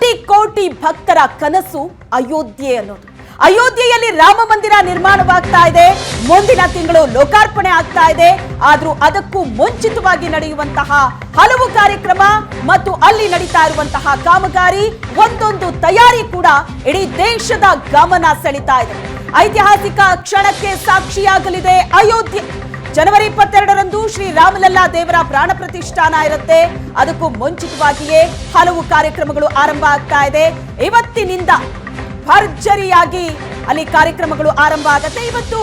ಕೋಟಿ ಕೋಟಿ ಭಕ್ತರ ಕನಸು ಅಯೋಧ್ಯೆ ಅನ್ನೋದು. ಅಯೋಧ್ಯೆಯಲ್ಲಿ ರಾಮ ಮಂದಿರ ನಿರ್ಮಾಣವಾಗ್ತಾ ಇದೆ. ಮುಂದಿನ ತಿಂಗಳು ಲೋಕಾರ್ಪಣೆ ಆಗ್ತಾ ಇದೆ. ಆದ್ರೂ ಅದಕ್ಕೂ ಮುಂಚಿತವಾಗಿ ನಡೆಯುವಂತಹ ಹಲವು ಕಾರ್ಯಕ್ರಮ ಮತ್ತು ಅಲ್ಲಿ ನಡೀತಾ ಇರುವಂತಹ ಕಾಮಗಾರಿ, ಒಂದೊಂದು ತಯಾರಿ ಕೂಡ ಇಡೀ ದೇಶದ ಗಮನ ಸೆಳೀತಾ ಇದೆ. ಐತಿಹಾಸಿಕ ಕ್ಷಣಕ್ಕೆ ಸಾಕ್ಷಿಯಾಗಲಿದೆ ಅಯೋಧ್ಯೆ. ಜನವರಿ 22ರಂದು ಶ್ರೀರಾಮಲಲ್ಲಾ ದೇವರ ಪ್ರಾಣ ಪ್ರತಿಷ್ಠಾನ ಇರುತ್ತೆ. ಅದಕ್ಕೂ ಮುಂಚಿತವಾಗಿಯೇ ಹಲವು ಕಾರ್ಯಕ್ರಮಗಳು ಆರಂಭ ಆಗ್ತಾ ಇದೆ. ಇವತ್ತಿನಿಂದ ಭರ್ಜರಿಯಾಗಿ ಅಲ್ಲಿ ಕಾರ್ಯಕ್ರಮಗಳು ಆರಂಭ ಆಗತ್ತೆ. ಇವತ್ತು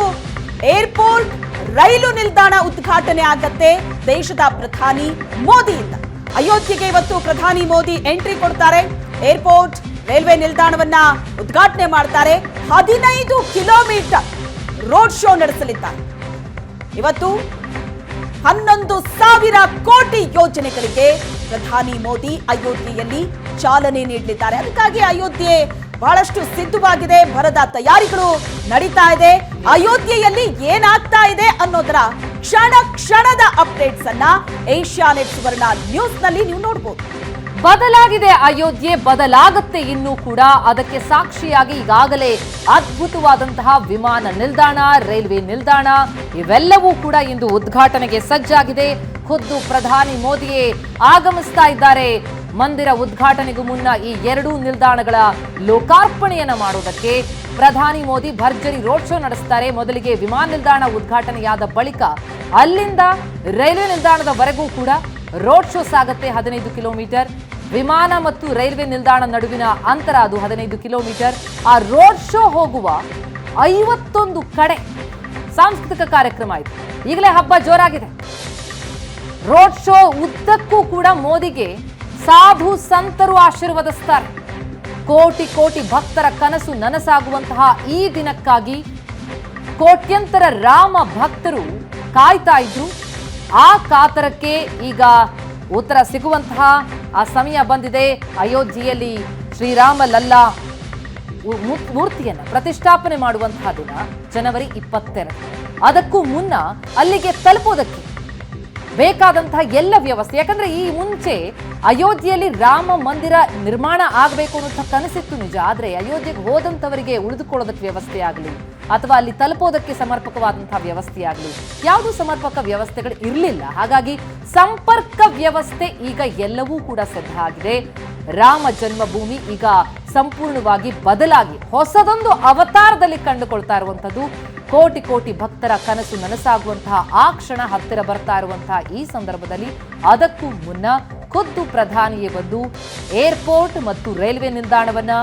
ಏರ್ಪೋರ್ಟ್, ರೈಲು ನಿಲ್ದಾಣ ಉದ್ಘಾಟನೆ ಆಗತ್ತೆ ದೇಶದ ಪ್ರಧಾನಿ ಮೋದಿಯಿಂದ. ಅಯೋಧ್ಯೆಗೆ ಇವತ್ತು ಪ್ರಧಾನಿ ಮೋದಿ ಎಂಟ್ರಿ ಕೊಡ್ತಾರೆ. ಏರ್ಪೋರ್ಟ್, ರೈಲ್ವೆ ನಿಲ್ದಾಣವನ್ನ ಉದ್ಘಾಟನೆ ಮಾಡ್ತಾರೆ. 15 ಕಿಲೋಮೀಟರ್ ರೋಡ್ ಶೋ ನಡೆಸಲಿದ್ದಾರೆ. ಇವತ್ತು 11,000 ಕೋಟಿ ಯೋಜನೆಗಳಿಗೆ ಪ್ರಧಾನಿ ಮೋದಿ ಅಯೋಧ್ಯೆಯಲ್ಲಿ ಚಾಲನೆ ನೀಡಲಿದ್ದಾರೆ. ಅದಕ್ಕಾಗಿ ಅಯೋಧ್ಯೆ ಬಹಳಷ್ಟು ಸಿದ್ಧವಾಗಿದೆ. ಭರದ ತಯಾರಿಗಳು ನಡೀತಾ ಇದೆ. ಅಯೋಧ್ಯೆಯಲ್ಲಿ ಏನಾಗ್ತಾ ಇದೆ ಅನ್ನೋದರ ಕ್ಷಣ ಕ್ಷಣದ ಅಪ್ಡೇಟ್ಸ್ ಅನ್ನ ಏಷ್ಯಾನೆಟ್ ಸುವರ್ಣ ನ್ಯೂಸ್ ನಲ್ಲಿ ನೀವು ನೋಡಬಹುದು. ಬದಲಾಗಿದೆ ಅಯೋಧ್ಯೆ, ಬದಲಾಗುತ್ತೆ ಇನ್ನೂ ಕೂಡ. ಅದಕ್ಕೆ ಸಾಕ್ಷಿಯಾಗಿ ಈಗಾಗಲೇ ಅದ್ಭುತವಾದಂತಹ ವಿಮಾನ ನಿಲ್ದಾಣ, ರೈಲ್ವೆ ನಿಲ್ದಾಣ ಇವೆಲ್ಲವೂ ಕೂಡ ಇಂದು ಉದ್ಘಾಟನೆಗೆ ಸಜ್ಜಾಗಿದೆ. ಖುದ್ದು ಪ್ರಧಾನಿ ಮೋದಿಯೇ ಆಗಮಿಸ್ತಾ ಇದ್ದಾರೆ. ಮಂದಿರ ಉದ್ಘಾಟನೆಗೂ ಮುನ್ನ ಈ ಎರಡೂ ನಿಲ್ದಾಣಗಳ ಲೋಕಾರ್ಪಣೆಯನ್ನ ಮಾಡುವುದಕ್ಕೆ ಪ್ರಧಾನಿ ಮೋದಿ ಭರ್ಜರಿ ರೋಡ್ ಶೋ ನಡೆಸ್ತಾರೆ. ಮೊದಲಿಗೆ ವಿಮಾನ ನಿಲ್ದಾಣ ಉದ್ಘಾಟನೆಯಾದ ಬಳಿಕ ಅಲ್ಲಿಂದ ರೈಲ್ವೆ ನಿಲ್ದಾಣದವರೆಗೂ ಕೂಡ ರೋಡ್ ಶೋ ಸಾಗುತ್ತೆ. 15 ಕಿಲೋಮೀಟರ್ ವಿಮಾನ ಮತ್ತು ರೈಲ್ವೆ ನಿಲ್ದಾಣ ನಡುವಿನ ಅಂತರ ಅದು 15 ಕಿಲೋಮೀಟರ್. ಆ ರೋಡ್ ಶೋ ಹೋಗುವ 51 ಕಡೆ ಸಾಂಸ್ಕೃತಿಕ ಕಾರ್ಯಕ್ರಮ ಇದೆ. ಈಗಲೇ ಹಬ್ಬ ಜೋರಾಗಿದೆ. ರೋಡ್ ಶೋ ಉದ್ದಕ್ಕೂ ಕೂಡ ಮೋದಿಗೆ ಸಾಧು ಸಂತರು ಆಶೀರ್ವದಿಸ್ತಾರೆ. ಕೋಟಿ ಕೋಟಿ ಭಕ್ತರ ಕನಸು ನನಸಾಗುವಂತಹ ಈ ದಿನಕ್ಕಾಗಿ ಕೋಟ್ಯಂತರ ರಾಮ ಭಕ್ತರು ಕಾಯ್ತಾ ಇದ್ರು. ಆ ಕಾತರಕ್ಕೆ ಈಗ ಉತ್ತರ ಸಿಗುವಂತಹ ಆ ಸಮಯ ಬಂದಿದೆ. ಅಯೋಧ್ಯೆಯಲ್ಲಿ ಶ್ರೀರಾಮ ಲಲ್ಲಾ ಮೂರ್ತಿಯನ್ನು ಪ್ರತಿಷ್ಠಾಪನೆ ಮಾಡುವಂತಹ ದಿನ ಜನವರಿ 22. ಅದಕ್ಕೂ ಮುನ್ನ ಅಲ್ಲಿಗೆ ತಲುಪೋದಕ್ಕೆ ಬೇಕಾದಂತಹ ಎಲ್ಲ ವ್ಯವಸ್ಥೆ, ಯಾಕಂದ್ರೆ ಈ ಮುಂಚೆ ಅಯೋಧ್ಯೆಯಲ್ಲಿ ರಾಮ ಮಂದಿರ ನಿರ್ಮಾಣ ಆಗಬೇಕು ಅನ್ನೋ ಕನಸಿತ್ತು ನಿಜ. ಆದ್ರೆ ಅಯೋಧ್ಯೆಗೆ ಹೋದಂತವರಿಗೆ ಉಳಿದುಕೊಳ್ಳೋದಕ್ಕೆ ವ್ಯವಸ್ಥೆ ಆಗಲಿ ಅಥವಾ ಅಲ್ಲಿ ತಲುಪೋದಕ್ಕೆ ಸಮರ್ಪಕವಾದಂತಹ ವ್ಯವಸ್ಥೆ ಆಗಲಿ, ಯಾವುದೂ ಸಮರ್ಪಕ ವ್ಯವಸ್ಥೆಗಳು ಇರಲಿಲ್ಲ. ಹಾಗಾಗಿ ಸಂಪರ್ಕ ವ್ಯವಸ್ಥೆ ಈಗ ಎಲ್ಲವೂ ಕೂಡ ಸಿದ್ಧ ಆಗಿದೆ. ರಾಮ ಜನ್ಮಭೂಮಿ ಈಗ ಸಂಪೂರ್ಣವಾಗಿ ಬದಲಾಗಿ ಹೊಸದೊಂದು ಅವತಾರದಲ್ಲಿ ಕಂಡುಕೊಳ್ತಾ ಇರುವಂತದ್ದು. ಕೋಟಿ ಕೋಟಿ ಭಕ್ತರ ಕನಸು ನನಸಾಗುವಂತಹ ಆ ಕ್ಷಣ ಹತ್ತಿರ ಬರ್ತಾ ಇರುವಂತಹ ಈ ಸಂದರ್ಭದಲ್ಲಿ ಅದಕ್ಕೂ ಮುನ್ನ ಖುದ್ದು ಪ್ರಧಾನಿಯೇ ಬಂದು ಏರ್ಪೋರ್ಟ್ ಮತ್ತು ರೈಲ್ವೆ ನಿಲ್ದಾಣವನ್ನ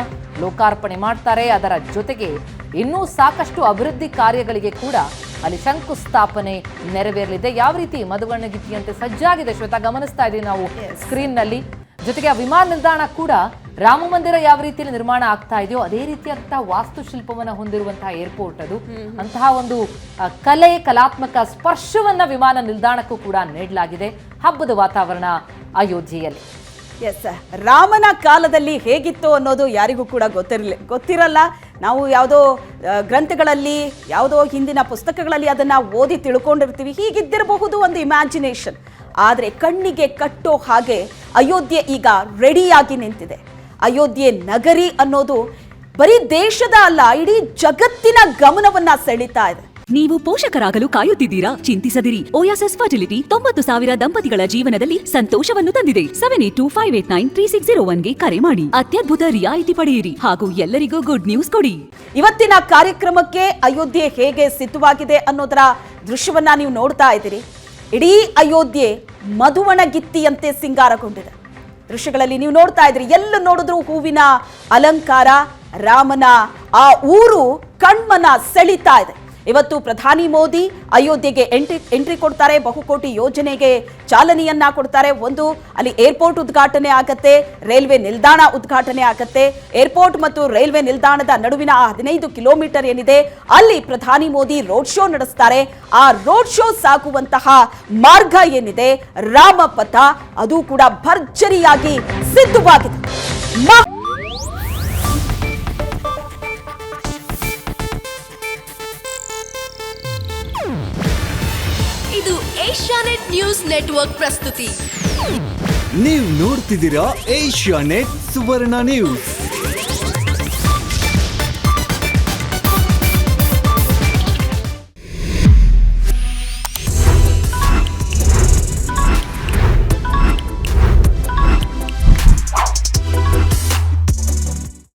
ಲೋಕಾರ್ಪಣೆ ಮಾಡ್ತಾರೆ. ಅದರ ಜೊತೆಗೆ ಇನ್ನೂ ಸಾಕಷ್ಟು ಅಭಿವೃದ್ಧಿ ಕಾರ್ಯಗಳಿಗೆ ಕೂಡ ಅಲ್ಲಿ ಶಂಕುಸ್ಥಾಪನೆ ನೆರವೇರಲಿದೆ. ಯಾವ ರೀತಿ ಮಧುವಣ್ಣಗಿತ್ತಿಯಂತೆ ಸಜ್ಜಾಗಿದೆ ಶ್ವೇತಾ, ಗಮನಿಸ್ತಾ ಇದ್ದೀವಿ ನಾವು ಸ್ಕ್ರೀನ್ ನಲ್ಲಿ. ಜೊತೆಗೆ ಆ ವಿಮಾನ ನಿಲ್ದಾಣ ಕೂಡ ರಾಮ ಮಂದಿರ ಯಾವ ರೀತಿಯಲ್ಲಿ ನಿರ್ಮಾಣ ಆಗ್ತಾ ಇದೆಯೋ ಅದೇ ರೀತಿಯಾದಂತಹ ವಾಸ್ತುಶಿಲ್ಪವನ್ನ ಹೊಂದಿರುವಂತಹ ಏರ್ಪೋರ್ಟ್ ಅದು. ಅಂತಹ ಒಂದು ಕಲಾತ್ಮಕ ಸ್ಪರ್ಶವನ್ನ ವಿಮಾನ ನಿಲ್ದಾಣಕ್ಕೂ ಕೂಡ ನೀಡಲಾಗಿದೆ. ಹಬ್ಬದ ವಾತಾವರಣ ಅಯೋಧ್ಯೆಯಲ್ಲಿ. ಎಸ್, ರಾಮನ ಕಾಲದಲ್ಲಿ ಹೇಗಿತ್ತು ಅನ್ನೋದು ಯಾರಿಗೂ ಕೂಡ ಗೊತ್ತಿರಲ್ಲ. ನಾವು ಯಾವುದೋ ಗ್ರಂಥಗಳಲ್ಲಿ, ಯಾವುದೋ ಹಿಂದಿನ ಪುಸ್ತಕಗಳಲ್ಲಿ ಅದನ್ನ ಓದಿ ತಿಳ್ಕೊಂಡಿರ್ತೀವಿ. ಹೀಗಿದ್ದಿರಬಹುದು ಒಂದು ಇಮ್ಯಾಜಿನೇಷನ್. ಆದರೆ ಕಣ್ಣಿಗೆ ಕಟ್ಟೋ ಹಾಗೆ ಅಯೋಧ್ಯೆ ಈಗ ರೆಡಿಯಾಗಿ ನಿಂತಿದೆ. ಅಯೋಧ್ಯೆ ನಗರಿ ಅನ್ನೋದು ಬರೀ ದೇಶದ ಅಲ್ಲ, ಇಡೀ ಜಗತ್ತಿನ ಗಮನವನ್ನ ಸೆಳೀತಾ ಇದೆ. ನೀವು ಪೋಷಕರಾಗಲು ಕಾಯುತ್ತಿದ್ದೀರಾ? ಚಿಂತಿಸದಿರಿ. ಓಯಾಸಿಸ್ ಫರ್ಟಿಲಿಟಿ 90,000 ದಂಪತಿಗಳ ಜೀವನದಲ್ಲಿ ಸಂತೋಷವನ್ನು ತಂದಿದೆ. 7825893601ಗೆ ಕರೆ ಮಾಡಿ. ಅತ್ಯದ್ಭುತ ರಿಯಾಯಿತಿ ಪಡೆಯಿರಿ ಹಾಗೂ ಎಲ್ಲರಿಗೂ ಗುಡ್ ನ್ಯೂಸ್ ಕೊಡಿ. ಇವತ್ತಿನ ಕಾರ್ಯಕ್ರಮಕ್ಕೆ ಅಯೋಧ್ಯೆ ಹೇಗೆ ಸಿದ್ಧವಾಗಿದೆ ಅನ್ನೋದರ ದೃಶ್ಯವನ್ನ ನೀವು ನೋಡ್ತಾ ಇದ್ದೀರಿ. ಇಡೀ ಅಯೋಧ್ಯೆ ಮಧುವಣಗಿತ್ತಿಯಂತೆ ಸಿಂಗಾರಗೊಂಡಿದೆ. ದೃಶ್ಯಗಳಲ್ಲಿ ನೀವು ನೋಡ್ತಾ ಇದ್ರಿ, ಎಲ್ಲ ನೋಡಿದ್ರು ಹೂವಿನ ಅಲಂಕಾರ. ರಾಮನ ಆ ಊರು ಕಣ್ಮನ ಸೆಳೀತಾ ಇದೆ. ಇವತ್ತು ಪ್ರಧಾನಿ ಮೋದಿ ಅಯೋಧ್ಯೆಗೆ ಎಂಟ್ರಿ ಕೊಡ್ತಾರೆ. ಬಹುಕೋಟಿ ಯೋಜನೆಗೆ ಚಾಲನೆಯನ್ನ ಕೊಡ್ತಾರೆ. ಒಂದು ಅಲ್ಲಿ ಏರ್ಪೋರ್ಟ್ ಉದ್ಘಾಟನೆ ಆಗತ್ತೆ, ರೈಲ್ವೆ ನಿಲ್ದಾಣ ಉದ್ಘಾಟನೆ ಆಗತ್ತೆ. ಏರ್ಪೋರ್ಟ್ ಮತ್ತು ರೈಲ್ವೆ ನಿಲ್ದಾಣದ ನಡುವಿನ 15 ಕಿಲೋಮೀಟರ್ ಏನಿದೆ ಅಲ್ಲಿ ಪ್ರಧಾನಿ ಮೋದಿ ರೋಡ್ ಶೋ ನಡೆಸ್ತಾರೆ. ಆ ರೋಡ್ ಶೋ ಸಾಗುವಂತಹ ಮಾರ್ಗ ಏನಿದೆ ರಾಮಪಥ, ಅದು ಕೂಡ ಭರ್ಜರಿಯಾಗಿ ಸಿದ್ಧವಾಗಿದೆ. ಇದು ಏಷ್ಯಾನೆಟ್ ನ್ಯೂಸ್ ನೆಟ್ವರ್ಕ್ ಪ್ರಸ್ತುತಿ. ನೀವು ನೋಡ್ತಿದ್ದೀರಾ ಏಷ್ಯಾ ನೆಟ್ ಸುವರ್ಣ ನ್ಯೂಸ್.